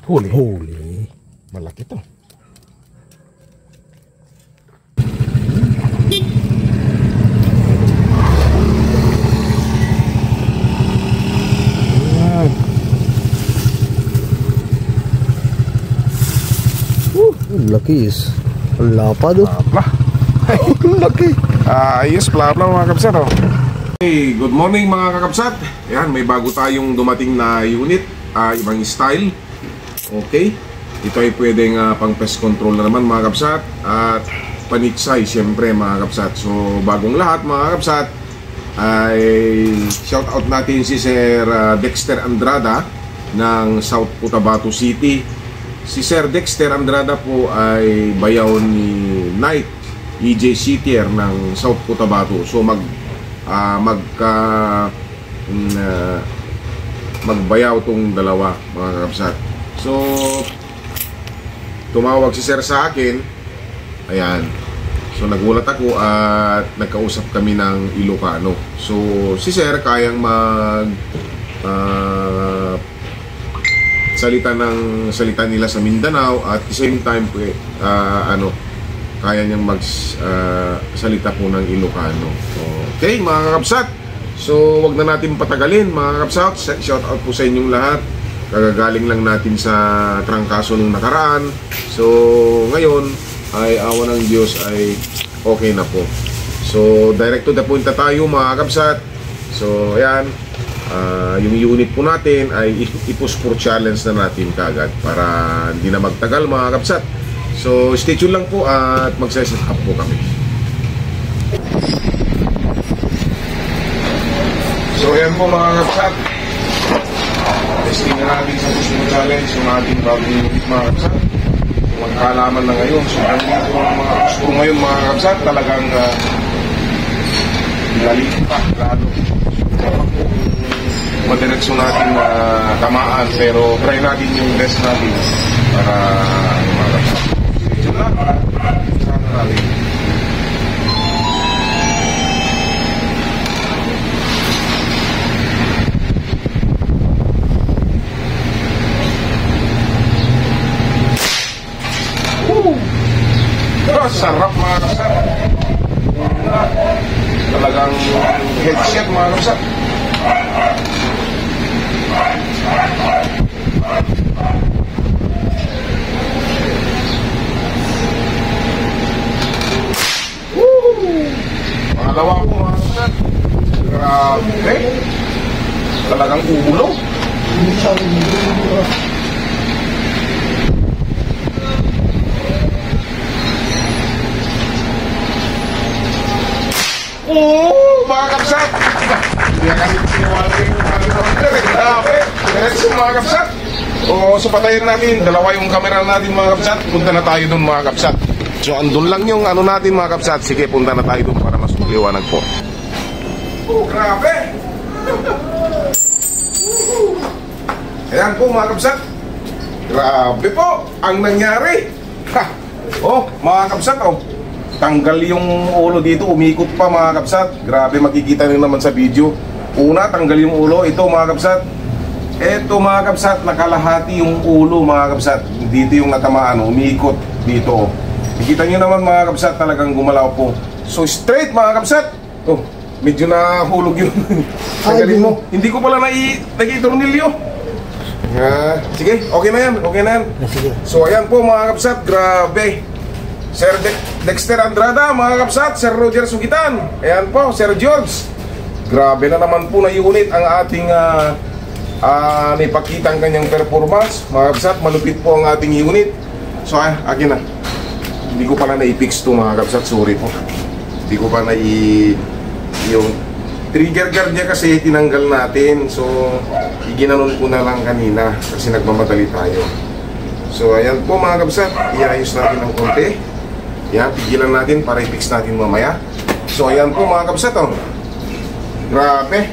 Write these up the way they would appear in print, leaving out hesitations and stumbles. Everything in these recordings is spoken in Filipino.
Huli. Huli. Malaki to. Laki is. Ang lapad oh. Plapla. Ay, laki. Ayos, plapla mga kabsat oh. Hey, good morning mga kakabsat. Ayan, may bago tayong dumating na unit, ibang style. Okay, ito ay pwedeng pang pest control na naman mga kabsat. At panitsay syempre mga kabsat. So bagong lahat mga kabsat, ay shout out natin si Sir Dexter Andrada ng South Cotabato City. Si Sir Dexter Andrada po ay bayaw ni Knight EJ Citier ng South Cotabato. So magbayaw tong dalawa mga kapsat. So tumawag si Sir sa akin. Ayan. So nagulat ako at nagkausap kami ng Ilocano. So si Sir kayang salita nila sa Mindanao at the same time kaya niyang salita po ng Ilocano. Okay mga kakapsat, so wag na natin patagalin mga kakapsat. Shout out po sa inyong lahat. Kagagaling lang natin sa trangkaso nung nakaraan. So ngayon ay awa ng Diyos ay okay na po. So direct to the point na tayo mga kakapsat. So ayan, yung unit po natin ay i-push for challenge na natin kagad para hindi na magtagal mga kakapsat. So stay tuned lang po at magse-set up po kami. So ayan po mga kakapsat, testing na natin sa push for challenge yung ating bagong unit mga kakapsat. Magkalaman na ngayon. So dito ang mga push for ngayon mga kakapsat, talagang galing pa lalo. Madireksyon natin na tamaan pero try natin yung best natin para mga kakapsat. Sana natin. Sarap mga kapsat. Talagang headset mga kapsat. Pangalawa po mga kapsat. Grabe. Talagang ulo. Mga kapsat. Hindi na kasi siniwala yung grabe. Diretso mga kapsat. So patayin natin. Dalawa yung camera natin mga kapsat. Punta na tayo dun mga kapsat. So andun lang yung ano natin mga kapsat. Sige, punta na tayo dun para mas magliwanag po. Grabe. Ayan po mga kapsat. Grabe po ang nangyari. Mga kapsat tanggal yung ulo dito, umikot pa mga kapsat. Grabe, makikita nyo naman sa video. Una, tanggal yung ulo. Ito mga kapsat, ito mga kapsat, nakalahati yung ulo mga kapsat. Dito yung natamaan, umikot dito. Makikita nyo naman mga kapsat, talagang gumalaw po. So straight mga kapsat. Medyo nahulog yun. Tanggalin mo. Hindi ko pala nag-itornilyo. Sige, okay na yan, okay na yan. So ayan po mga kapsat, grabe. Sir Dexter Andrada, mga kapsat, Sir Roger Sugitan. Ayan po, Sir George. Grabe na naman po na unit ang ating naipakita ang kanyang performance. Mga kapsat, malupit po ang ating unit. So, akin na. Hindi ko pala na-fix to mga kapsat, sorry po. Hindi ko pa yung trigger guard niya kasi tinanggal natin. So, iginanon ko na lang kanina kasi nagmamadali tayo. So, ayan po mga kapsat, iayos natin ng konti. Yan, pigilan natin para i-fix natin mamaya. So ayan po mga kapsat Grabe.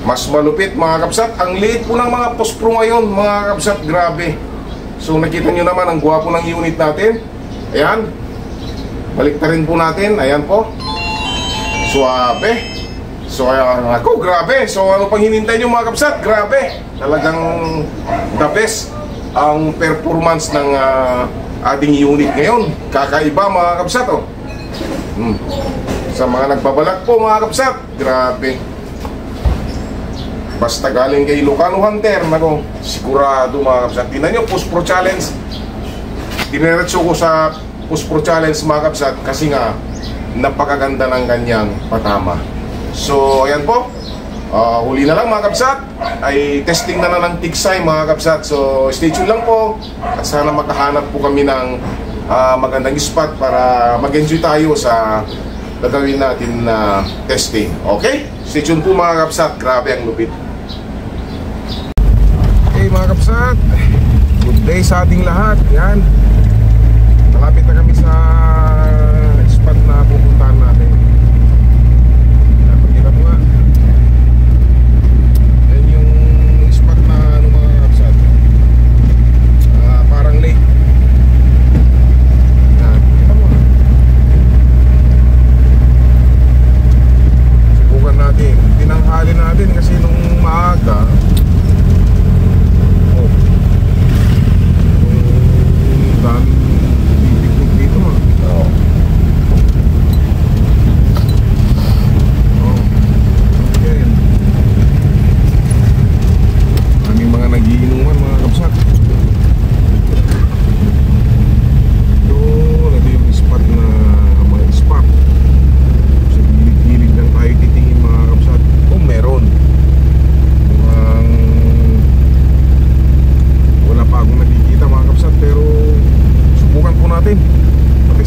Mas malupit mga kapsat. Ang liit po ng mga pospro ngayon mga kapsat, grabe. So nakita nyo naman ang gwapo ng unit natin. Ayan. Balik na rin po natin. Ayan po. Suabe. So ako, grabe. So ano pang hinintay nyo mga kabsat? Grabe. Talagang the best ang performance ng ating unit ngayon. Kakaiba mga kabsat, oh. Sa mga nagbabalak po mga kabsat, grabe. Basta galing kay Lucano Hunter, nako, sigurado mga kabsat. Tingnan nyo, Push Pro Challenge. Dineretso ko sa Push Pro Challenge mga kabsat kasi nga napakaganda ng kanyang patama. So ayan po, huli na lang mga kabsat, ay testing na ng tiksay mga kabsat. So stay tuned lang po at sana makahanap po kami ng magandang spot para mag-enjoy tayo sa gagawin natin na testing. Okay? Stay tuned po mga kabsat, grabe ang lupit. Okay mga kabsat, good day sa ating lahat. Yan, malapit na kami sa spot na pupuntahan natin. Napakita mo nga, yan yung spot na ano mga kabsat, parang lake. Yan, kita mo nga. Subukan natin, tinanghali natin kasi nung maaga,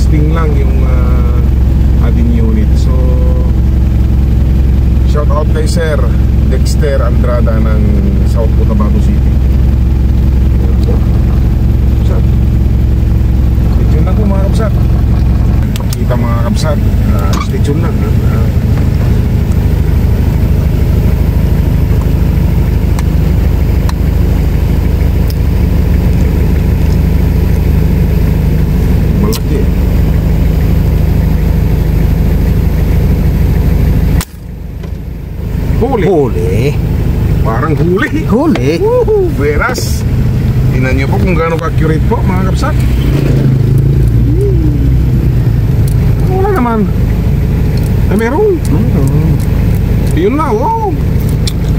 testing lang yung ating unit. So shout out kay Sir Dexter Andrada ng South Cotabato City. Stay tuned lang po mga kabsat. Pakita mga kabsat, stay tuned lang. Huli. Parang huli. Huli. Woohoo! Veras. Tingnan nyo po kung gaano ka-accurate po mga kapsat. Wala naman. Ay meron. Yun na, wow.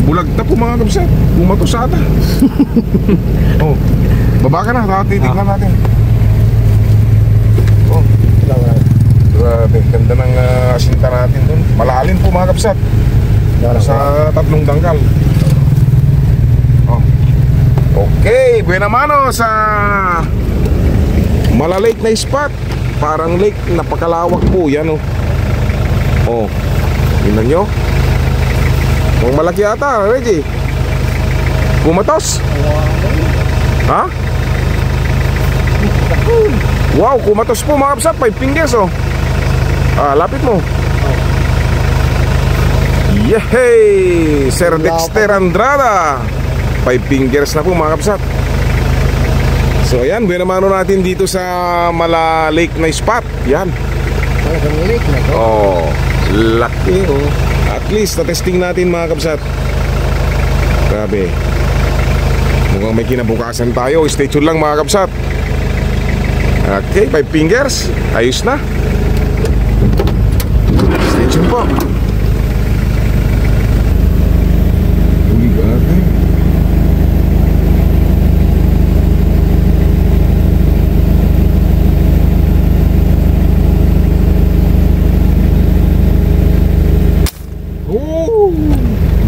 Bulagta po mga kapsat. Bumatosada. Oh, baba ka na, titignan natin. Oh, grabe, ganda ng asinta natin dun. Malalim po mga kapsat. Sa 3 dangkal. Oh. Okay, buena mano sa malalake na spot. Parang lake, napakalawak po yan, oh. Oh, tingnan nyo. Mukhang malaki ata, Reggie. Kumatos. Ha? Wow, kumatos po mga kapsat. 5 fingers, oh. Lapit mo. Yehey! Sir Dexter Andrada, 5 fingers na po mga kapsat. So ayan, binamano natin dito sa Mala Lake na spot. Yan. Lake na to. Oh, laki, oh. At least na-testing natin mga kapsat. Grabe. Mukhang may kinabukasan tayo. Stay tuned lang mga kapsat. Okay, 5 fingers. Ayos na. Stay tuned po.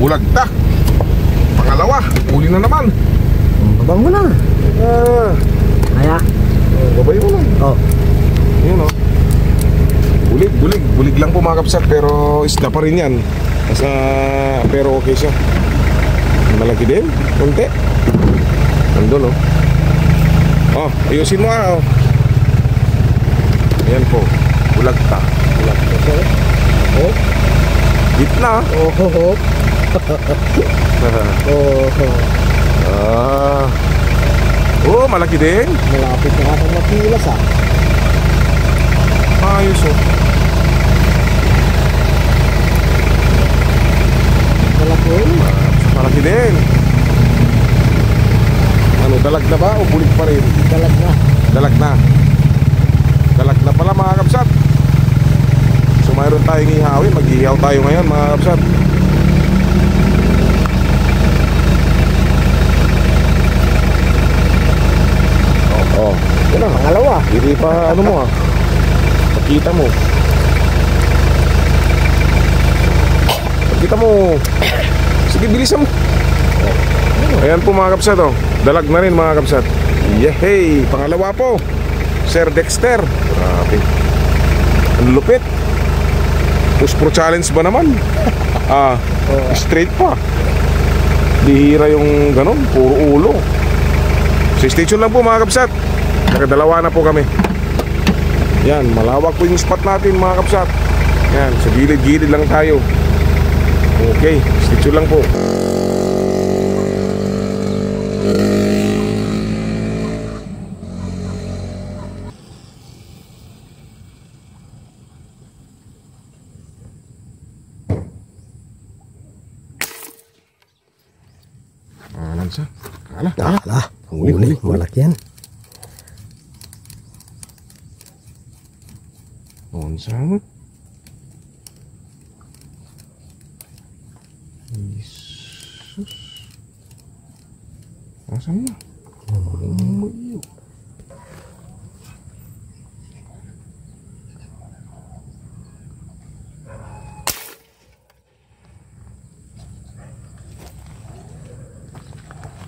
Bulagta. Pangalawa, uli na naman. Babang mo na. Kaya? Babay mo lang. Oh. Yun, oh. Bulig lang po mga kapsat. Pero isda pa rin yan. Pero okay siya. Malaki din, konti. Nandun, oh. Oh, ayusin mo, oh. Ayan po, bulagta. Bulagta, sir. Oh, gitna. Oh. Oh, malaki din. Malapit na akong makilas, ah. Ayos, oh. Dalag na ba o bulik pa rin? Dalag na. Dalag na. Dalag na pala mga kabsat. So mayroon tayong ihawin. Mag-ihaw tayo ngayon mga kabsat. Oh, yan na. Pangalawa. Hindi pa ano mo Pakita mo. Pakita mo. Sige, bilisan mo. Ayan po mga kabsat Dalag na rin mga kabsat. Yehey! Pangalawa po, Sir Dexter. Grabe. Ang lupit. Push pro challenge ba naman? Straight pa. Bihira yung ganon, puro ulo. So stay tuned lang po mga kabsat. Nakadalawa na po kami. Yan, malawak po yung spot natin mga kabsat. Yan, sa gilid-gilid lang tayo. Okay, stay tuned lang po. Lansa. Ala. Huli. Malaki yan. Sangat. Yesus. Asan na?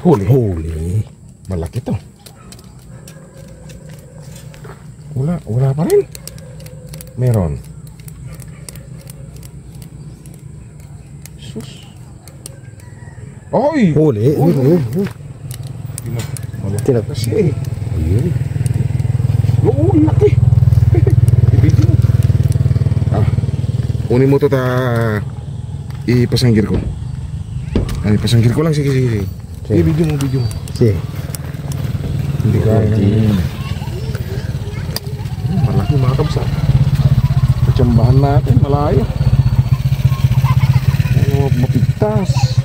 Huli. Malaki to. Wala pa rin. Meron. Sus. Oy! Huli. Malaki kasi. Ayun. Oo, laki. Ibigin mo. Kunin mo to ipasanggir ko. Ipasanggir ko lang. Sige. Video mo. Sige. Hindi kaya. Malaki mga kabsat. Pachambahan natin, malayo. Mapigtas.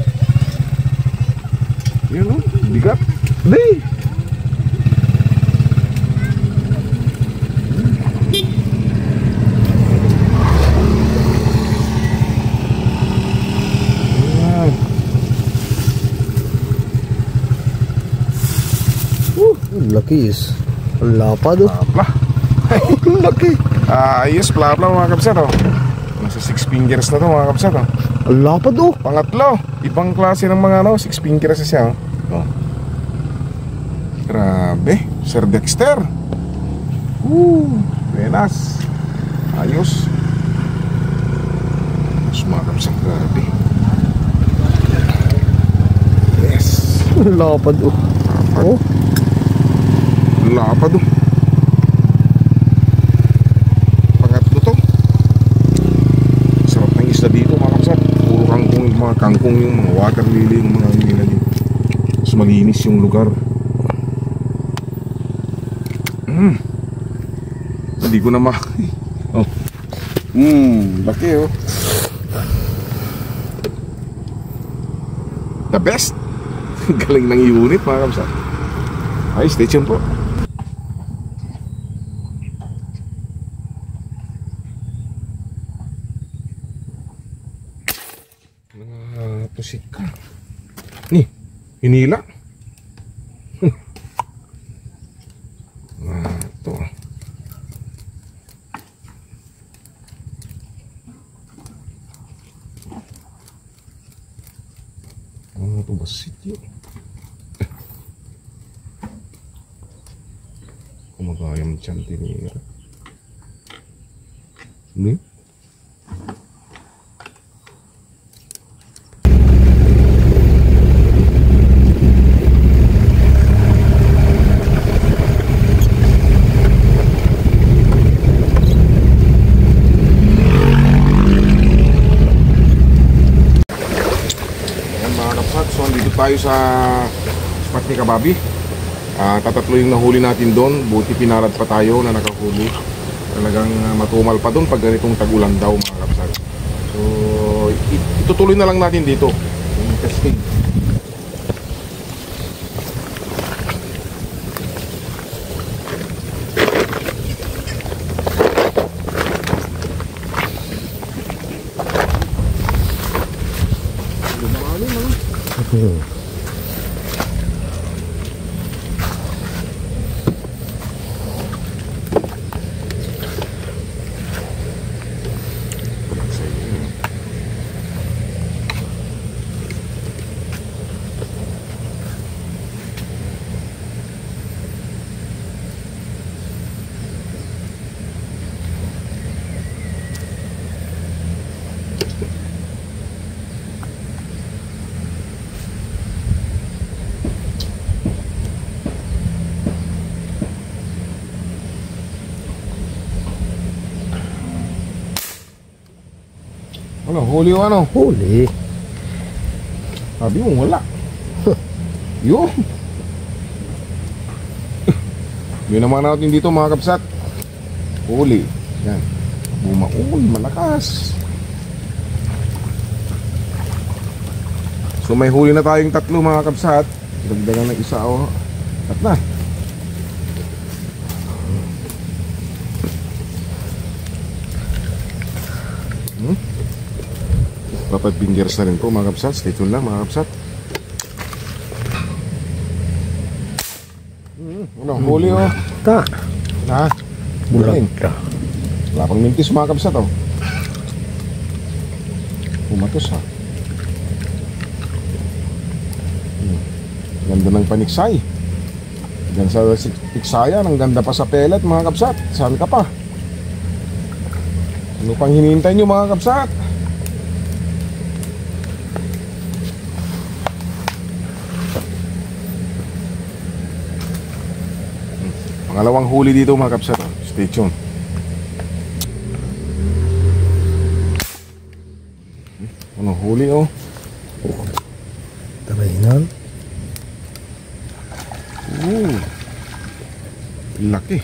Yan bigat. Di. Laki is. Ang lapad Laki. Ayos, plapla mga kabsat Nasa 6 fingers na to mga kabsat Ang lapad Pangatlo, ibang klase ng mga 6 fingers na siya Grabe, Sir Dexter. Buenas. Ayos. Ayos mga kabsat, grabe. Yes. Ang lapad Lapad Pangatlo to. Sarap ng isda dito mga kabsat. Puro kangkong, mga kangkong yung mga water lily, yung mga nila dito. Mas malinis yung lugar. Hindi ko na laki The best. Galing ng unit mga kabsat. Ay, stay tuned po. Pusik ka. Nih, hinila. Nah, ito. Ano ito basit yun? Kumagayam dyan tinira. Ini? Tayo sa spot ni Kababi. Tatatlo yung nahuli natin doon. Buti pinarad pa tayo na nakahuli. Talagang matumal pa doon pag ganitong tag-ulan daw mga kapsat. So itutuloy na lang natin dito yung testing. Ano, huli o ano? Huli. Sabi mo, wala. Yun. Yun naman natin dito mga kabsat. Huli. Yan. Bumaul, malakas. So may huli na tayong 3 mga kabsat. Dagdagan ng isa o. At na. Dapat fingers na rin po mga kabsat. Stay tuned lang mga kabsat. Ano, huli o. Ta. Ha? Bulag ka. Wala pang mintis mga kabsat o. Pumatos ha. Ganda ng paniksay. Diyan sa tiksayan, ang ganda pa sa pellet mga kabsat. Saan ka pa? Ano pang hinihintay nyo mga kabsat? Pangalawang huli dito mga kabsat. Stay tuned. Ano huli o? Tarayinan. Laki.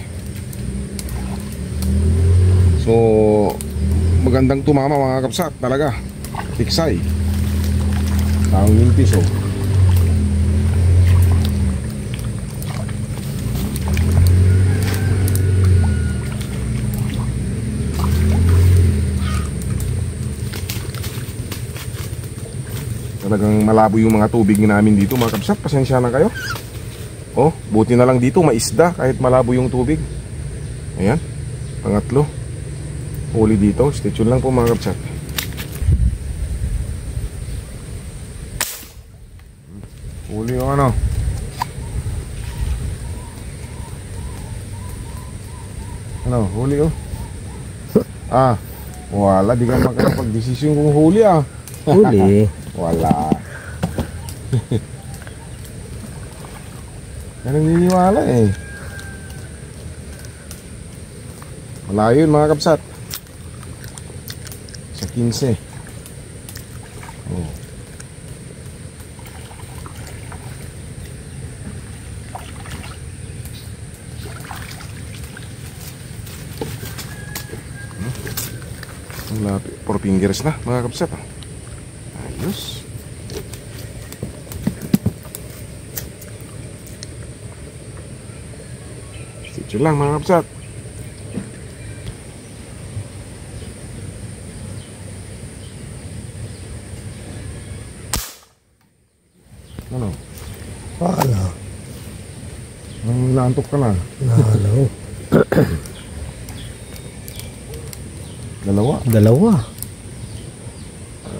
So magandang tumama mga kabsat. Talaga tiksay. Taong mintis o. Talagang malabo yung mga tubig namin dito mga kabsat. Pasensya na kayo. Oh, buti na lang dito maisda kahit malabo yung tubig. Ayan, pangatlo huli dito. Stay tuned lang po mga kabsat. Huli yung ano. Ano, huli oh. Ah, wala, di ka makakapag-desisyon kung huli ah. Huli. Wala. Yan ang niniwala eh. Malayo yun mga kabsat. Sa 15. Oh. Ang lapit. 4 fingers na mga kabsat. Ayos. Stitch lang mga kabsat. Ano? Wala. Naantok ka na. Nalo. Dalawa. Dalawa.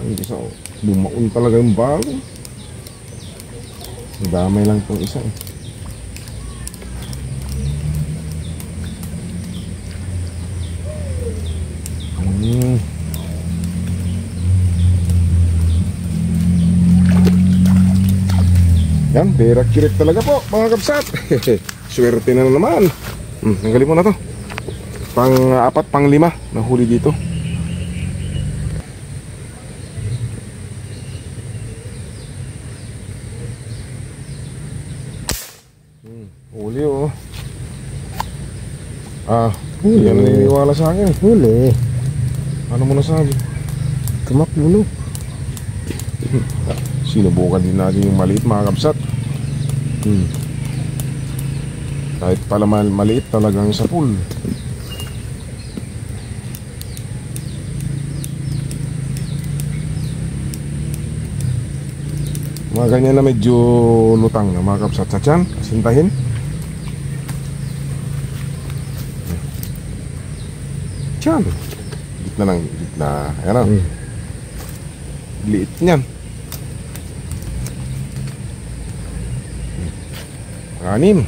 Ang isa, bumaon talaga yung balo. Damay lang itong isa eh. Yan, very accurate talaga po mga kabsat. Swerte na naman. Tanggalin mo na to. Pang-4, pang-5 na huli dito. Huli oh. Ah, hindi yan naniniwala sa akin. Huli. Ano mo nasabi? Tumakbo. Sinubukan din natin yung maliit mga kabsat. Kahit pala maliit talagang sa pool. Mga ganyan na medyo lutang na mga kapsat sa tiyan. Sintahin. Tiyan. Gitna ng gitna. Ayan o. Liit niyan. Anim.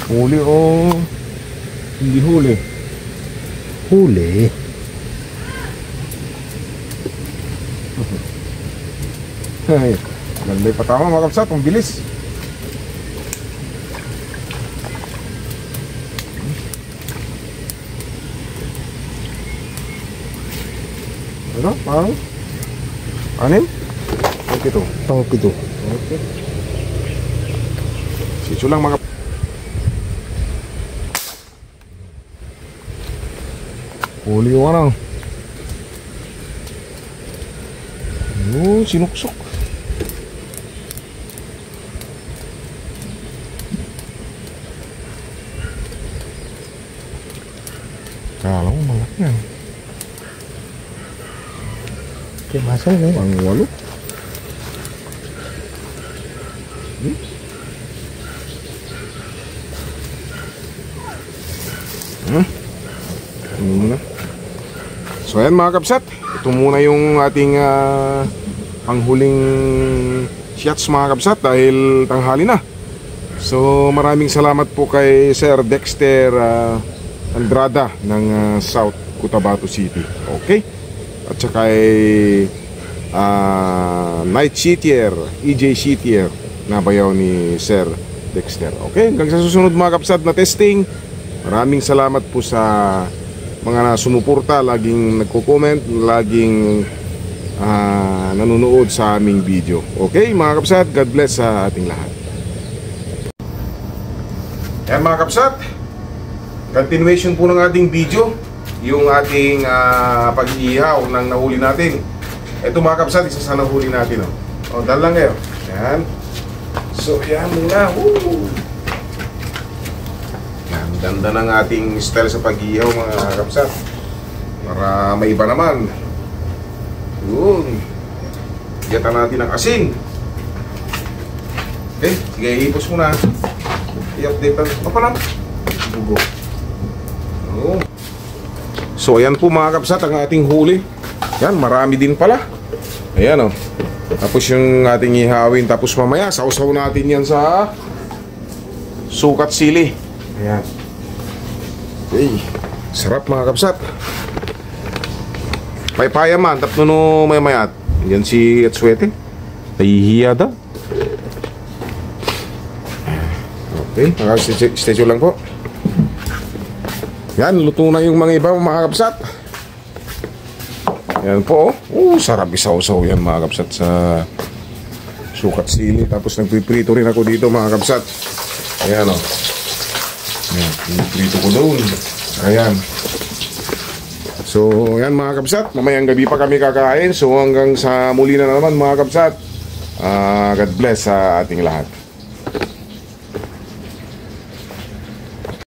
Huli o hindi huli? Huli. Ay, ganda yung patama mga kapsat, ang bilis. Ano? Parang? Anim? Okay to. Pang-pito. Okay. Sityo lang mga huli yung ano. Oh, sinuksok. Kala ko malaki yan. Kaya masang na yan. Pang 8. Ano muna? So ayan mga kapsat, ito muna yung ating panghuling shots mga kapsat dahil tanghali na. So maraming salamat po kay Sir Dexter Andrada ng South Cotabato City. Okay? At saka kay Night Shitier, EJ Shitier na bayaw ni Sir Dexter. Okay? Hanggang sa susunod mga kapsat na testing. Maraming salamat po sa mga sumuporta, laging nagko-comment, laging nanonood sa aming video. Okay mga kapsat, God bless sa ating lahat. Yan mga kapsat, continuation po ng ating video, yung ating pag-iihaw ng nahuli natin. Ito mga kapsat, isa sa nahuli natin. O, dahil lang kayo. Yan. So yan muna. Woo! Ganda ng ating style sa pag-ihaw mga kapsat. Para may iba naman. Yun. Gatan natin ang asin. Okay, sige, ipos muna. I-update natin. Apa lang? Bugo. So ayan po mga kapsat ang ating huli. Yan, marami din pala. Ayan o. Tapos yung ating ihawin. Tapos mamaya, sausaw natin yan sa sukat sili. Ayan. Okay, sarap mga kapsat. May payaman, tapno no may mayat. Yan si Atswete. Nahihiya daw. Okay, stay lang po. Yan, luto na yung mga iba mga kapsat. Yan po. Sarap isaw-saw yan mga kapsat sa sukat sili. Tapos nagpiprito rin ako dito mga kapsat. Ayan o. Ayan, piniprito ko doon. Ayan. So, ayan mga kapsat. Mamayang gabi pa kami kakain. So, hanggang sa muli na naman mga kapsat. God bless sa ating lahat.